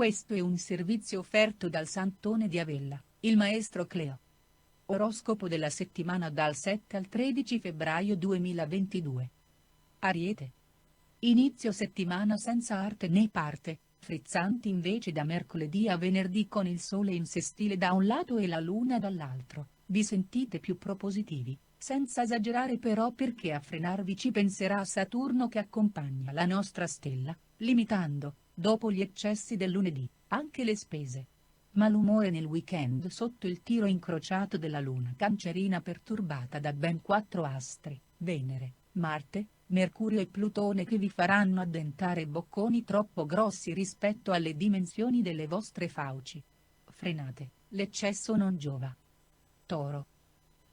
Questo è un servizio offerto dal Santone di Avella, il maestro Cleo. Oroscopo della settimana dal 7 al 13 febbraio 2022. Ariete. Inizio settimana senza arte né parte, frizzanti invece da mercoledì a venerdì con il sole in sestile da un lato e la luna dall'altro, vi sentite più propositivi, senza esagerare però perché a frenarvi ci penserà Saturno che accompagna la nostra stella, limitando, dopo gli eccessi del lunedì, anche le spese. Malumore nel weekend sotto il tiro incrociato della luna cancerina perturbata da ben 4 astri, Venere, Marte, Mercurio e Plutone che vi faranno addentare bocconi troppo grossi rispetto alle dimensioni delle vostre fauci. Frenate, l'eccesso non giova. Toro.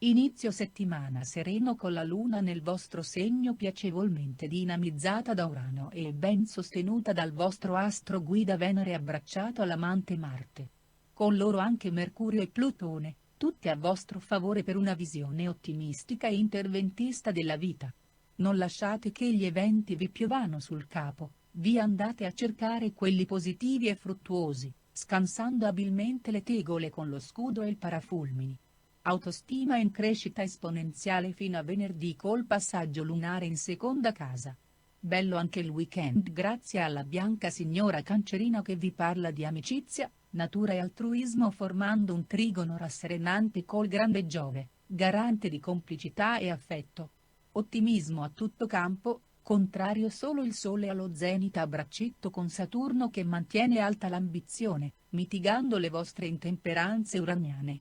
Inizio settimana sereno con la luna nel vostro segno piacevolmente dinamizzata da Urano e ben sostenuta dal vostro astro guida Venere abbracciato all'amante Marte. Con loro anche Mercurio e Plutone, tutti a vostro favore per una visione ottimistica e interventista della vita. Non lasciate che gli eventi vi piovano sul capo, vi andate a cercare quelli positivi e fruttuosi, scansando abilmente le tegole con lo scudo e il parafulmini. Autostima in crescita esponenziale fino a venerdì col passaggio lunare in seconda casa. Bello anche il weekend grazie alla bianca signora cancerina che vi parla di amicizia, natura e altruismo formando un trigono rasserenante col grande Giove, garante di complicità e affetto. Ottimismo a tutto campo, contrario solo il Sole allo zenit a braccetto con Saturno che mantiene alta l'ambizione, mitigando le vostre intemperanze uraniane.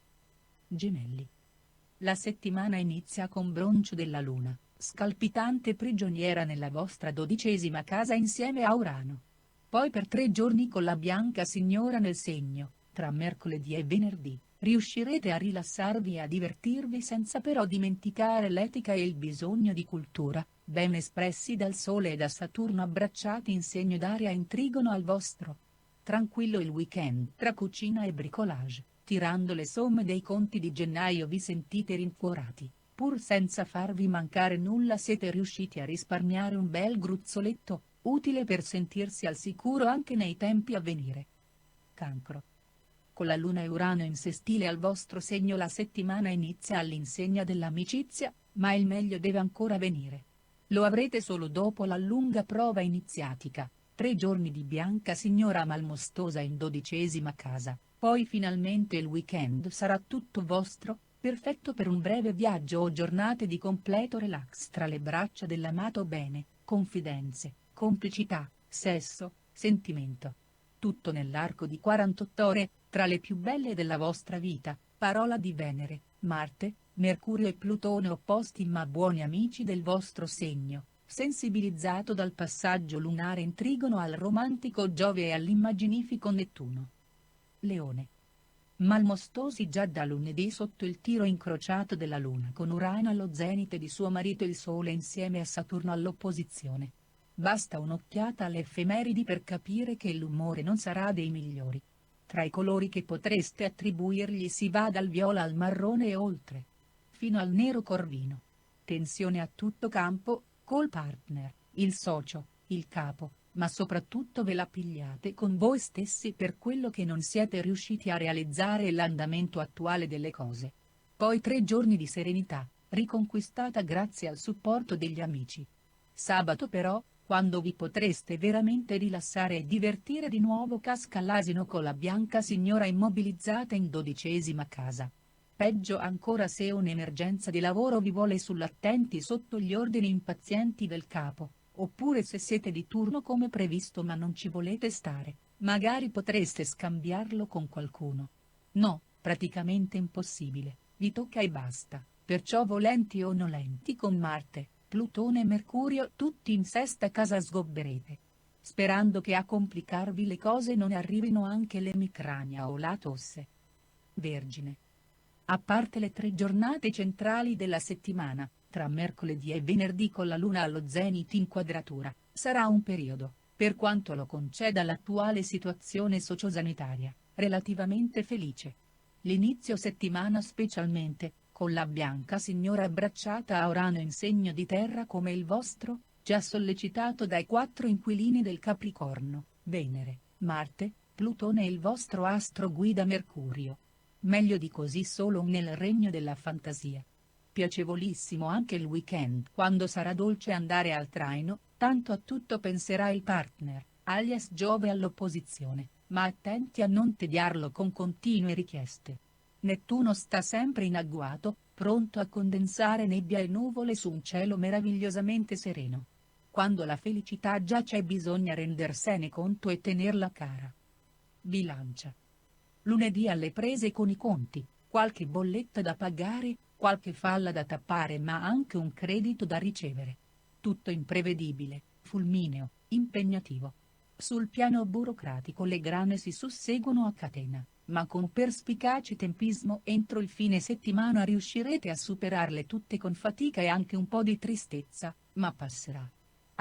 Gemelli. La settimana inizia con broncio della luna, scalpitante prigioniera nella vostra 12ª casa insieme a Urano. Poi per 3 giorni con la bianca signora nel segno, tra mercoledì e venerdì, riuscirete a rilassarvi e a divertirvi senza però dimenticare l'etica e il bisogno di cultura, ben espressi dal Sole e da Saturno abbracciati in segno d'aria in trigono al vostro. Tranquillo il weekend tra cucina e bricolage. Tirando le somme dei conti di gennaio vi sentite rincuorati, pur senza farvi mancare nulla siete riusciti a risparmiare un bel gruzzoletto, utile per sentirsi al sicuro anche nei tempi a venire. Cancro. Con la luna e Urano in sestile al vostro segno la settimana inizia all'insegna dell'amicizia, ma il meglio deve ancora venire. Lo avrete solo dopo la lunga prova iniziatica, 3 giorni di bianca signora malmostosa in 12ª casa. Poi finalmente il weekend sarà tutto vostro, perfetto per un breve viaggio o giornate di completo relax tra le braccia dell'amato bene, confidenze, complicità, sesso, sentimento. Tutto nell'arco di 48 ore, tra le più belle della vostra vita, parola di Venere, Marte, Mercurio e Plutone opposti ma buoni amici del vostro segno, sensibilizzato dal passaggio lunare in trigono al romantico Giove e all'immaginifico Nettuno. Leone. Malmostosi già da lunedì sotto il tiro incrociato della luna con Urano allo zenit e di suo marito il Sole insieme a Saturno all'opposizione. Basta un'occhiata alle effemeridi per capire che l'umore non sarà dei migliori. Tra i colori che potreste attribuirgli si va dal viola al marrone e oltre. Fino al nero corvino. Tensione a tutto campo, col partner, il socio, il capo, ma soprattutto ve la pigliate con voi stessi per quello che non siete riusciti a realizzare e l'andamento attuale delle cose. Poi 3 giorni di serenità, riconquistata grazie al supporto degli amici. Sabato però, quando vi potreste veramente rilassare e divertire di nuovo casca l'asino con la bianca signora immobilizzata in 12ª casa. Peggio ancora se un'emergenza di lavoro vi vuole sull'attenti sotto gli ordini impazienti del capo. Oppure se siete di turno come previsto ma non ci volete stare, magari potreste scambiarlo con qualcuno. No, praticamente impossibile, vi tocca e basta, perciò volenti o nolenti con Marte, Plutone e Mercurio tutti in sesta casa sgobberete. Sperando che a complicarvi le cose non arrivino anche l'emicrania o la tosse. Vergine. A parte le 3 giornate centrali della settimana, tra mercoledì e venerdì con la luna allo zenit in quadratura, sarà un periodo, per quanto lo conceda l'attuale situazione sociosanitaria, relativamente felice. L'inizio settimana specialmente, con la bianca signora abbracciata a Urano in segno di terra come il vostro, già sollecitato dai 4 inquilini del Capricorno, Venere, Marte, Plutone e il vostro astro guida Mercurio. Meglio di così solo nel regno della fantasia. Piacevolissimo anche il weekend quando sarà dolce andare al traino, tanto a tutto penserà il partner, alias Giove all'opposizione, ma attenti a non tediarlo con continue richieste. Nettuno sta sempre in agguato, pronto a condensare nebbia e nuvole su un cielo meravigliosamente sereno. Quando la felicità già c'è bisogna rendersene conto e tenerla cara. Bilancia. Lunedì alle prese con i conti, qualche bolletta da pagare, qualche falla da tappare ma anche un credito da ricevere. Tutto imprevedibile, fulmineo, impegnativo. Sul piano burocratico le grane si susseguono a catena, ma con perspicace tempismo entro il fine settimana riuscirete a superarle tutte con fatica e anche un po' di tristezza, ma passerà.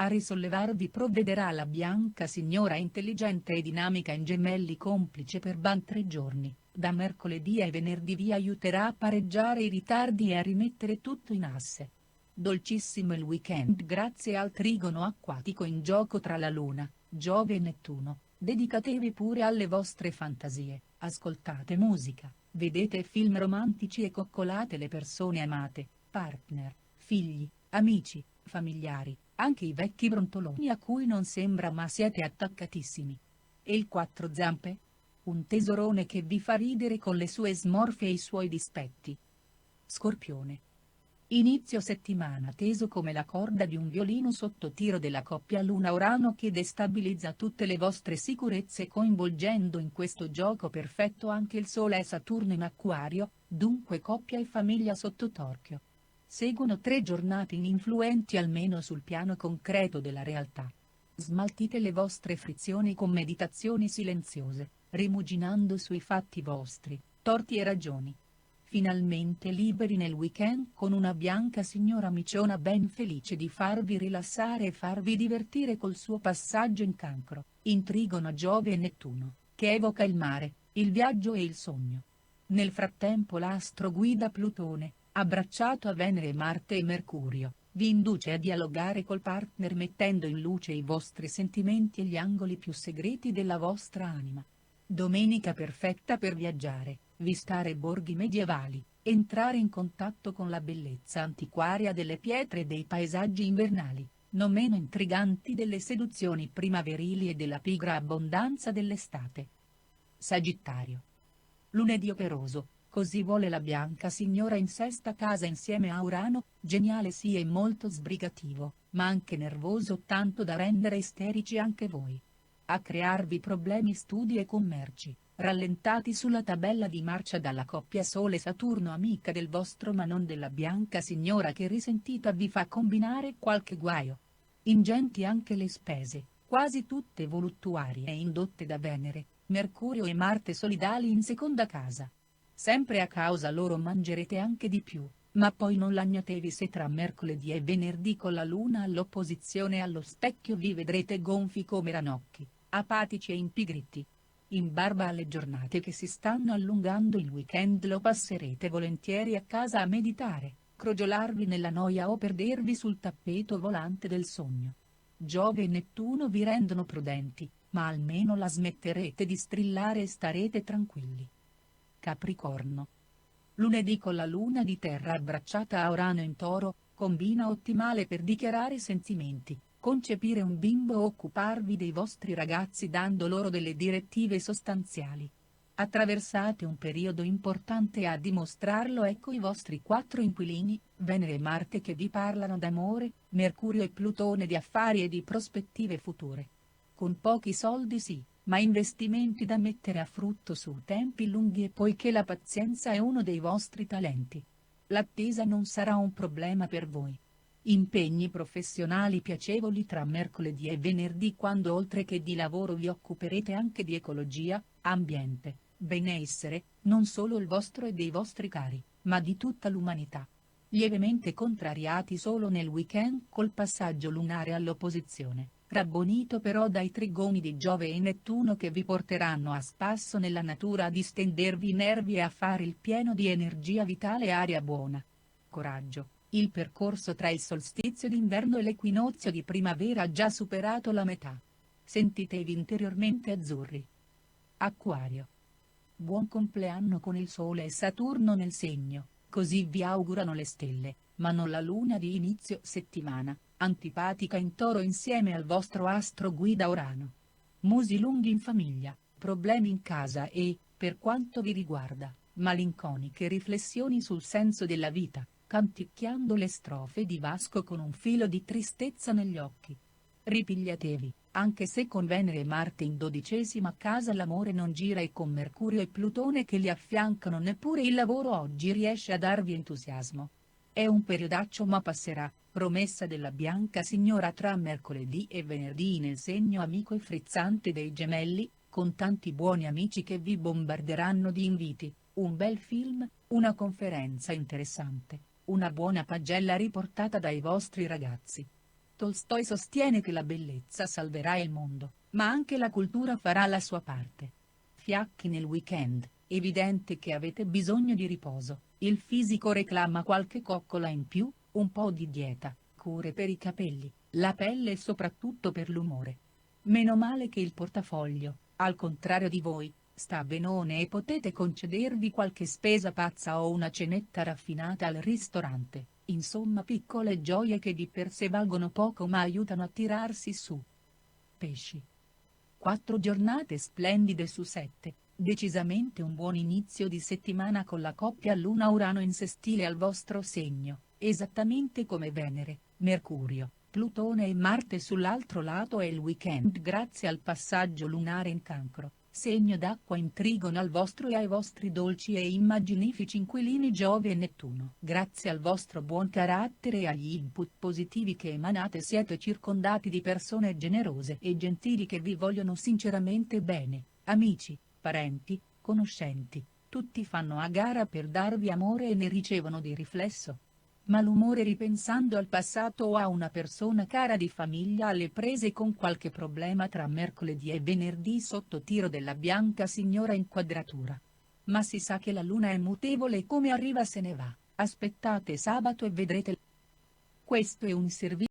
A risollevarvi provvederà la bianca signora intelligente e dinamica in gemelli complice per ben 3 giorni, da mercoledì ai venerdì vi aiuterà a pareggiare i ritardi e a rimettere tutto in asse. Dolcissimo il weekend grazie al trigono acquatico in gioco tra la Luna, Giove e Nettuno, dedicatevi pure alle vostre fantasie, ascoltate musica, vedete film romantici e coccolate le persone amate, partner, figli, amici, familiari, anche i vecchi brontoloni a cui non sembra ma siete attaccatissimi. E il quattro zampe? Un tesorone che vi fa ridere con le sue smorfie e i suoi dispetti. Scorpione. Inizio settimana teso come la corda di un violino sotto tiro della coppia Luna-Urano che destabilizza tutte le vostre sicurezze coinvolgendo in questo gioco perfetto anche il Sole e Saturno in Acquario, dunque coppia e famiglia sotto torchio. Seguono 3 giornate ininfluenti almeno sul piano concreto della realtà. Smaltite le vostre frizioni con meditazioni silenziose, rimuginando sui fatti vostri, torti e ragioni. Finalmente liberi nel weekend con una bianca signora miciona ben felice di farvi rilassare e farvi divertire col suo passaggio in Cancro, in trigono Giove e Nettuno, che evoca il mare, il viaggio e il sogno. Nel frattempo l'astro guida Plutone, abbracciato a Venere, Marte e Mercurio, vi induce a dialogare col partner mettendo in luce i vostri sentimenti e gli angoli più segreti della vostra anima. Domenica perfetta per viaggiare, visitare borghi medievali, entrare in contatto con la bellezza antiquaria delle pietre e dei paesaggi invernali, non meno intriganti delle seduzioni primaverili e della pigra abbondanza dell'estate. Sagittario. Lunedì operoso, così vuole la bianca signora in sesta casa insieme a Urano, geniale sì e molto sbrigativo, ma anche nervoso tanto da rendere isterici anche voi. A crearvi problemi studi e commerci, rallentati sulla tabella di marcia dalla coppia Sole-Saturno amica del vostro ma non della bianca signora che risentita vi fa combinare qualche guaio. Ingenti anche le spese, quasi tutte voluttuarie e indotte da Venere, Mercurio e Marte solidali in seconda casa. Sempre a causa loro mangerete anche di più, ma poi non lagnatevi se tra mercoledì e venerdì con la Luna all'opposizione allo specchio vi vedrete gonfi come ranocchi, apatici e impigriti. In barba alle giornate che si stanno allungando il weekend lo passerete volentieri a casa a meditare, crogiolarvi nella noia o perdervi sul tappeto volante del sogno. Giove e Nettuno vi rendono prudenti, ma almeno la smetterete di strillare e starete tranquilli. Capricorno. Lunedì con la Luna di Terra abbracciata a Urano in Toro, combina ottimale per dichiarare sentimenti, concepire un bimbo o occuparvi dei vostri ragazzi dando loro delle direttive sostanziali. Attraversate un periodo importante e a dimostrarlo ecco i vostri 4 inquilini, Venere e Marte che vi parlano d'amore, Mercurio e Plutone di affari e di prospettive future. Con pochi soldi sì, ma investimenti da mettere a frutto su tempi lunghi e poiché la pazienza è uno dei vostri talenti. L'attesa non sarà un problema per voi. Impegni professionali piacevoli tra mercoledì e venerdì quando oltre che di lavoro vi occuperete anche di ecologia, ambiente, benessere, non solo il vostro e dei vostri cari, ma di tutta l'umanità. Lievemente contrariati solo nel weekend col passaggio lunare all'opposizione, rabbonito però dai trigoni di Giove e Nettuno che vi porteranno a spasso nella natura a distendervi i nervi e a fare il pieno di energia vitale e aria buona. Coraggio, il percorso tra il solstizio d'inverno e l'equinozio di primavera ha già superato la metà. Sentitevi interiormente azzurri. Acquario. Buon compleanno con il Sole e Saturno nel segno, così vi augurano le stelle, ma non la luna di inizio settimana, antipatica in Toro insieme al vostro astro guida Urano. Musi lunghi in famiglia, problemi in casa e, per quanto vi riguarda, malinconiche riflessioni sul senso della vita, canticchiando le strofe di Vasco con un filo di tristezza negli occhi. Ripigliatevi, anche se con Venere e Marte in 12ª casa l'amore non gira e con Mercurio e Plutone che li affiancano neppure il lavoro oggi riesce a darvi entusiasmo. È un periodaccio ma passerà, promessa della bianca signora tra mercoledì e venerdì nel segno amico e frizzante dei Gemelli, con tanti buoni amici che vi bombarderanno di inviti, un bel film, una conferenza interessante, una buona pagella riportata dai vostri ragazzi. Tolstoi sostiene che la bellezza salverà il mondo, ma anche la cultura farà la sua parte. Fiacchi nel weekend, evidente che avete bisogno di riposo, il fisico reclama qualche coccola in più, un po' di dieta, cure per i capelli, la pelle e soprattutto per l'umore. Meno male che il portafoglio, al contrario di voi, sta benone e potete concedervi qualche spesa pazza o una cenetta raffinata al ristorante, insomma piccole gioie che di per sé valgono poco ma aiutano a tirarsi su. Pesci. 4 giornate splendide su 7, decisamente un buon inizio di settimana con la coppia Luna-Urano in sestile al vostro segno, esattamente come Venere, Mercurio, Plutone e Marte sull'altro lato e il weekend grazie al passaggio lunare in Cancro, segno d'acqua in Trigono al vostro e ai vostri dolci e immaginifici inquilini Giove e Nettuno. Grazie al vostro buon carattere e agli input positivi che emanate siete circondati di persone generose e gentili che vi vogliono sinceramente bene, amici, parenti, conoscenti, tutti fanno a gara per darvi amore e ne ricevono di riflesso. Malumore ripensando al passato o a una persona cara di famiglia alle prese con qualche problema tra mercoledì e venerdì sotto tiro della bianca signora in quadratura. Ma si sa che la luna è mutevole e come arriva se ne va, aspettate sabato e vedrete. Questo è un servizio